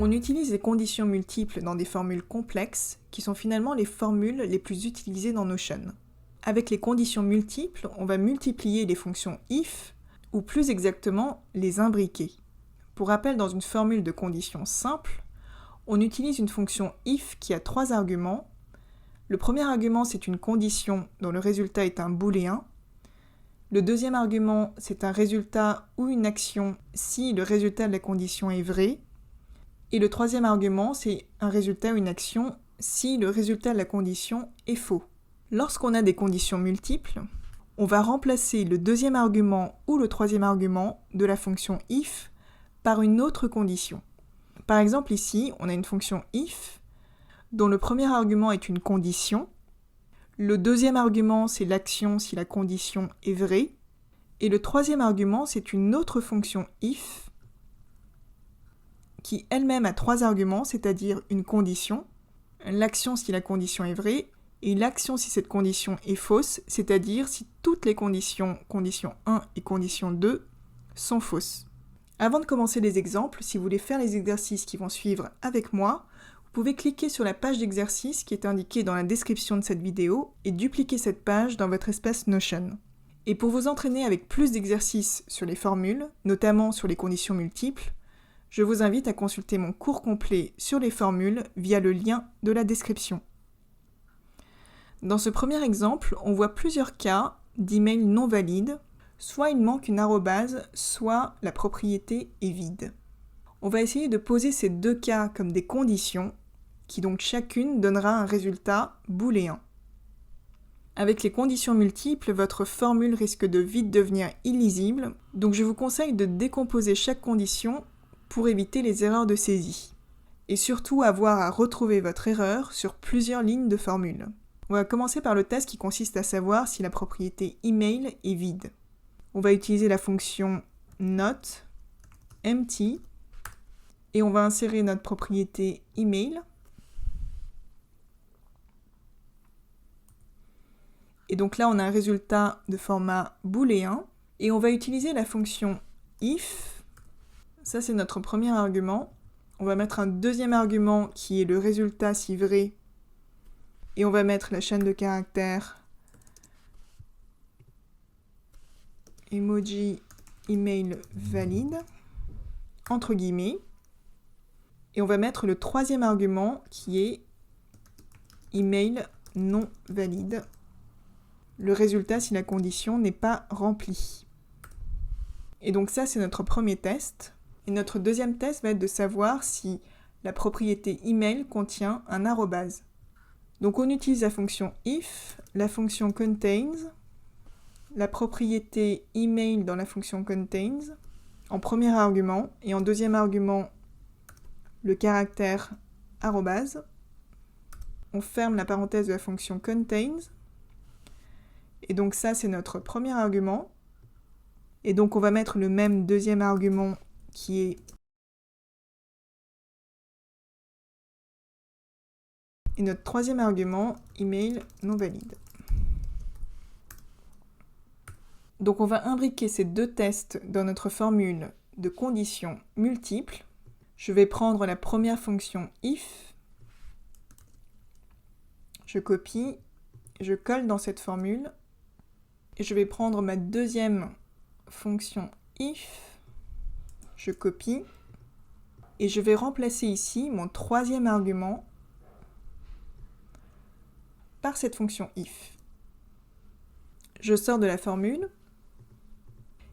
On utilise les conditions multiples dans des formules complexes qui sont finalement les formules les plus utilisées dans Notion. Avec les conditions multiples, on va multiplier les fonctions if, ou plus exactement les imbriquer. Pour rappel, dans une formule de conditions simple, on utilise une fonction if qui a 3 arguments. Le premier argument, c'est une condition dont le résultat est un booléen. Le deuxième argument, c'est un résultat ou une action si le résultat de la condition est vrai. Et le troisième argument, c'est un résultat ou une action si le résultat de la condition est faux. Lorsqu'on a des conditions multiples, on va remplacer le deuxième argument ou le troisième argument de la fonction if par une autre condition. Par exemple ici, on a une fonction if dont le premier argument est une condition, le deuxième argument c'est l'action si la condition est vraie, et le troisième argument c'est une autre fonction if qui elle-même a 3 arguments, c'est-à-dire une condition, l'action si la condition est vraie, et l'action si cette condition est fausse, c'est-à-dire si toutes les condition 1 et condition 2, sont fausses. Avant de commencer les exemples, si vous voulez faire les exercices qui vont suivre avec moi, vous pouvez cliquer sur la page d'exercice qui est indiquée dans la description de cette vidéo et dupliquer cette page dans votre espace Notion. Et pour vous entraîner avec plus d'exercices sur les formules, notamment sur les conditions multiples, je vous invite à consulter mon cours complet sur les formules via le lien de la description. Dans ce premier exemple, on voit plusieurs cas d'email non valide, soit il manque une arrobase, soit la propriété est vide. On va essayer de poser ces deux cas comme des conditions, qui donc chacune donnera un résultat booléen. Avec les conditions multiples, votre formule risque de vite devenir illisible, donc je vous conseille de décomposer chaque condition pour éviter les erreurs de saisie. Et surtout avoir à retrouver votre erreur sur plusieurs lignes de formule. On va commencer par le test qui consiste à savoir si la propriété email est vide. On va utiliser la fonction not empty et on va insérer notre propriété email. Et donc là, on a un résultat de format booléen et on va utiliser la fonction if. Ça, c'est notre premier argument. On va mettre un deuxième argument qui est le résultat si vrai. Et on va mettre la chaîne de caractères emoji email valide, entre guillemets. Et on va mettre le troisième argument qui est email non valide. Le résultat si la condition n'est pas remplie. Et donc ça, c'est notre premier test. Et notre deuxième test va être de savoir si la propriété email contient un arrobase. Donc on utilise la fonction if, la fonction contains, la propriété email dans la fonction contains, en premier argument, et en deuxième argument, le caractère arrobase. On ferme la parenthèse de la fonction contains. Et donc ça, c'est notre premier argument. Et donc on va mettre le même deuxième argument qui est et notre troisième argument, email non valide. Donc on va imbriquer ces deux tests dans notre formule de conditions multiples. Je vais prendre la première fonction if, je copie, je colle dans cette formule, et je vais prendre ma deuxième fonction if, je copie, et je vais remplacer ici mon troisième argument par cette fonction if. Je sors de la formule,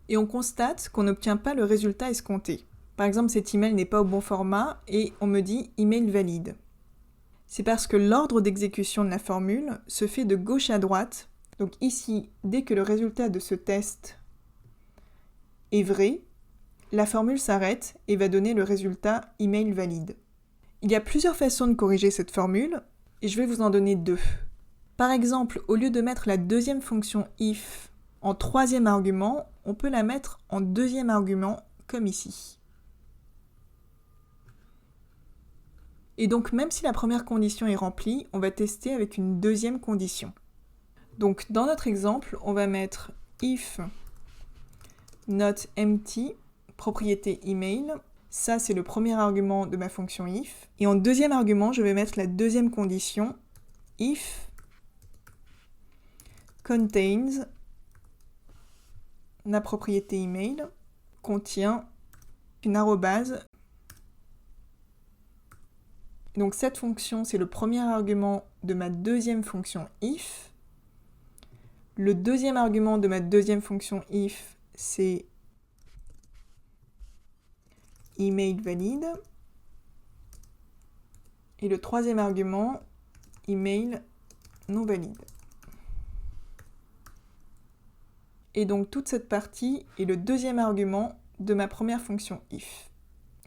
et on constate qu'on n'obtient pas le résultat escompté. Par exemple, cet email n'est pas au bon format, et on me dit email valide. C'est parce que l'ordre d'exécution de la formule se fait de gauche à droite. Donc ici, dès que le résultat de ce test est vrai, la formule s'arrête et va donner le résultat email valide. Il y a plusieurs façons de corriger cette formule, et je vais vous en donner deux. Par exemple, au lieu de mettre la deuxième fonction if en troisième argument, on peut la mettre en deuxième argument, comme ici. Et donc, même si la première condition est remplie, on va tester avec une deuxième condition. Donc, dans notre exemple, on va mettre if not empty, propriété email, Ça, c'est le premier argument de ma fonction if. Et en deuxième argument, je vais mettre la deuxième condition, if contains, la propriété email, contient une arrobase. Donc cette fonction, c'est le premier argument de ma deuxième fonction if. Le deuxième argument de ma deuxième fonction if, c'est email valide. Et le troisième argument, email non valide. Et donc toute cette partie est le deuxième argument de ma première fonction if.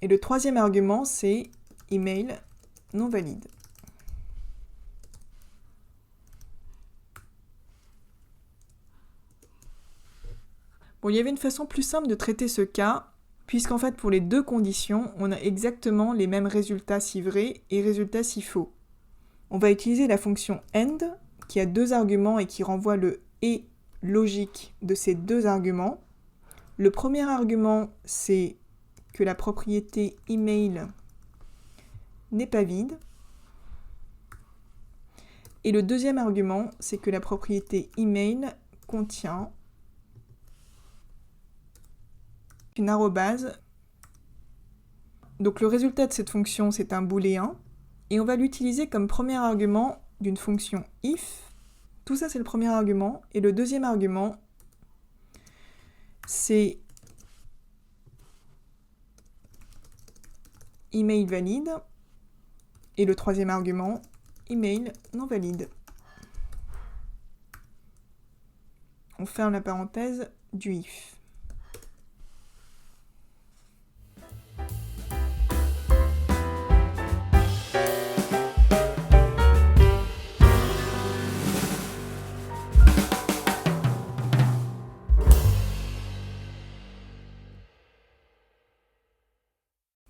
Et le troisième argument, c'est email non valide. Bon, il y avait une façon plus simple de traiter ce cas, puisqu'en fait pour les deux conditions, on a exactement les mêmes résultats si vrai et résultats si faux. On va utiliser la fonction end, qui a deux arguments et qui renvoie le et logique de ces deux arguments. Le premier argument, c'est que la propriété email n'est pas vide. Et le deuxième argument, c'est que la propriété email contient une arrobase. Donc le résultat de cette fonction, c'est un booléen. Et on va l'utiliser comme premier argument d'une fonction if. Tout ça, c'est le premier argument. Et le deuxième argument, c'est email valide. Et le troisième argument, email non valide. On ferme la parenthèse du if.